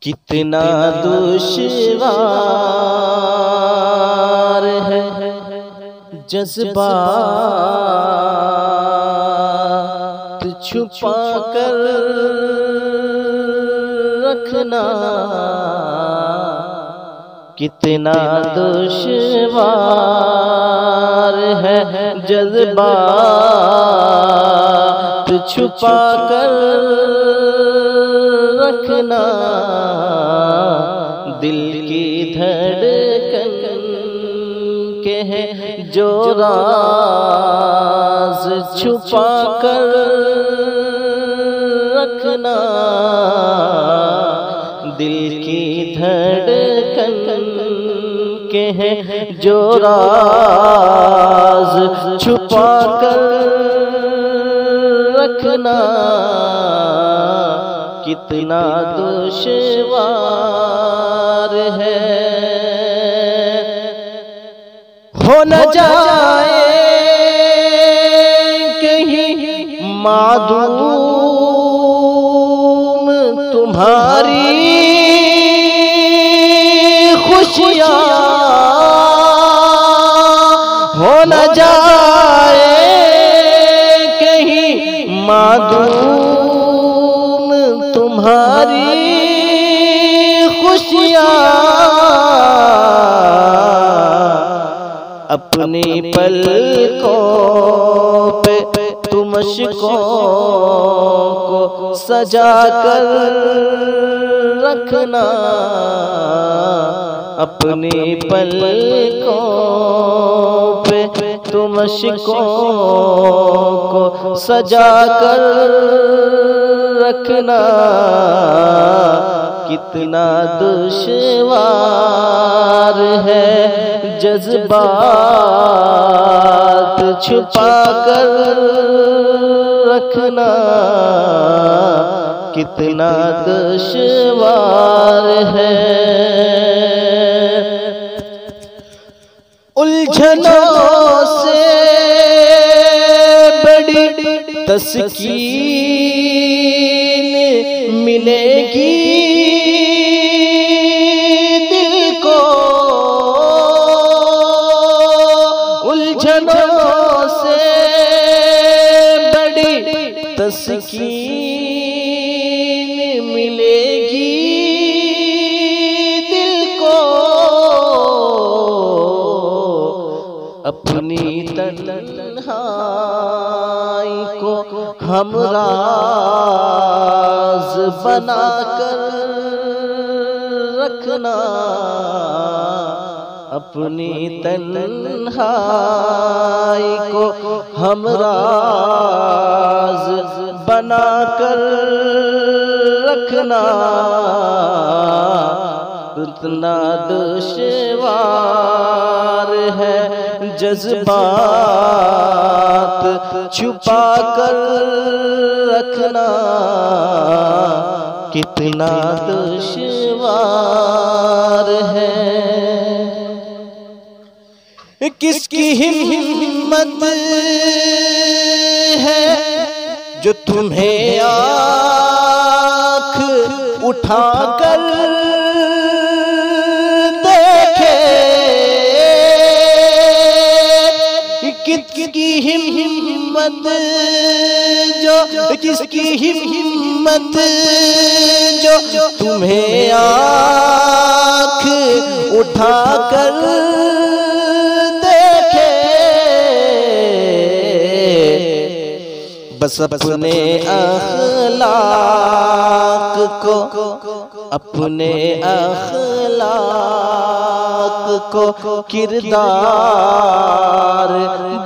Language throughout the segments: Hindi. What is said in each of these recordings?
कितना दुश्वार है जज्बात छुपा कर रखना, कितना दुश्वार है जज्बात छुपा कर रखना। दिल की धड़कन के हैं जो राज छुपा कर रखना। दिल की धड़कन के हैं जो राज छुपा कर रखना, कितना दुश्वार है। हो न जाए कहीं मादूम तुम्हारी खुशियाँ, हो न जाए कहीं मादूम तुम्हारी खुशियाँ। अपनी पलकों पे तुम अश्कों को सजा कर रखना। अपनी पलकों पे तुम अश्कों को सजा कर रखना, कितना दुश्वार है जज्बात छुपा कर रखना, कितना दुश्वार है। उलझनों से बड़ी तस्कीन मिलेगी दिल को। उलझनों से बड़ी तस्कीन मिलेगी दिल को। अपनी तन्हाई को हमराज बना कर रखना। अपनी तन्हाई को हमराज बना कर रखना, इतना दुश्वार है जज्बात छुपा कर रखना, कितना दुश्वार है। किसकी हिम्मत है जो तुम्हें आँख उठाकर देखे। किसकी हिम्मत जो, किसकी हिम्मत जो तुम्हें आँख उठाकर बस अपने अखलाक को, अपने अखलाक को किरदार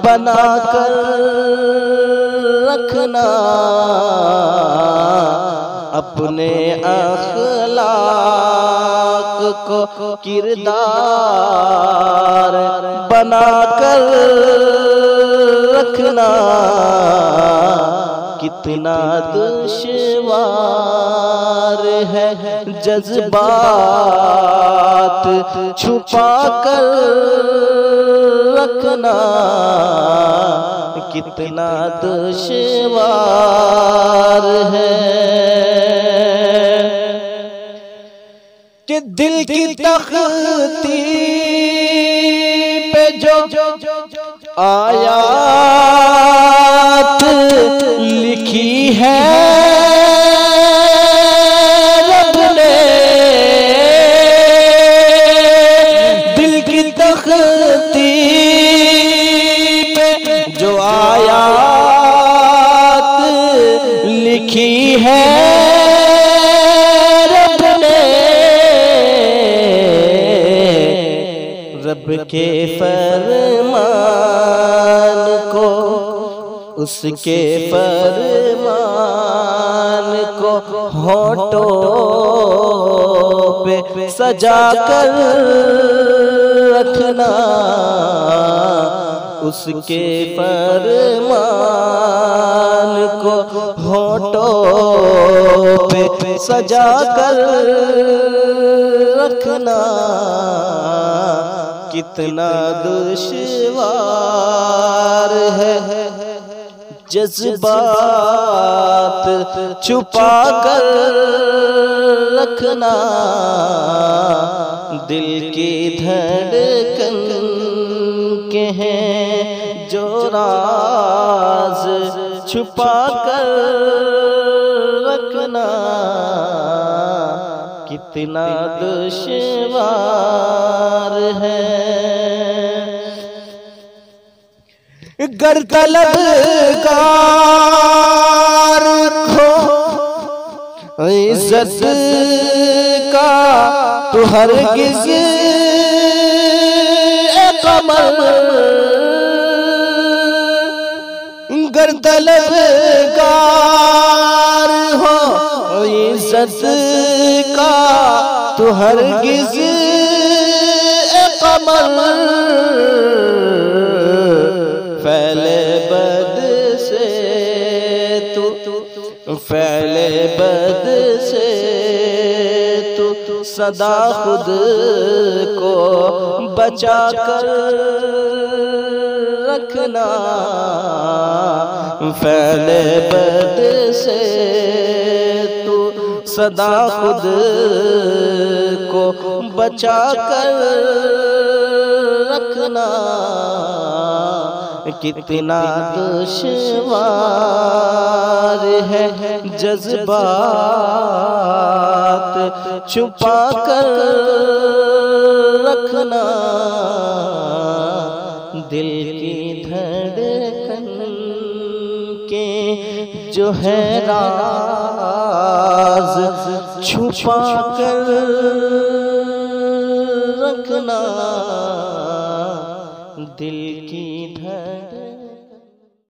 बना कर रखना। अपने अखलाक को किरदार बना कर रखना, कितना दुश्वार है जज्बात छुपा कर रखना, कितना दुश्वार है। कि दिल की तख्ती पे जो आयात लिखी है रब ने, दिल की तख्ती पे जो आयात लिखी है रब के फरमान को, उसके फरमान को होठों पे सजा कर रखना, उसके फरमान को होठों पे सजा कर रखना। कितना दुश्वार है जज्बात छुपा कर रखना, दिल की धड़कन के हैं जो राज छुपा कर रखना। कितना दुश्वार है गर तलबगार खो इज्जत का तो हरगिज़ कमर, गर तलबगार हो इज्जत का तो हरगिज़ कमर, फैले बद से तू, फैले बद से तू सदा खुद को बचा कर रखना, फैले बद से तू सदा खुद को बचा कर रखना। कितना दुश्वार है जज्बात छुपा कर रखना, दिल की धड़कन के जो है राज छुपा कर रखना, दिल की धड़कन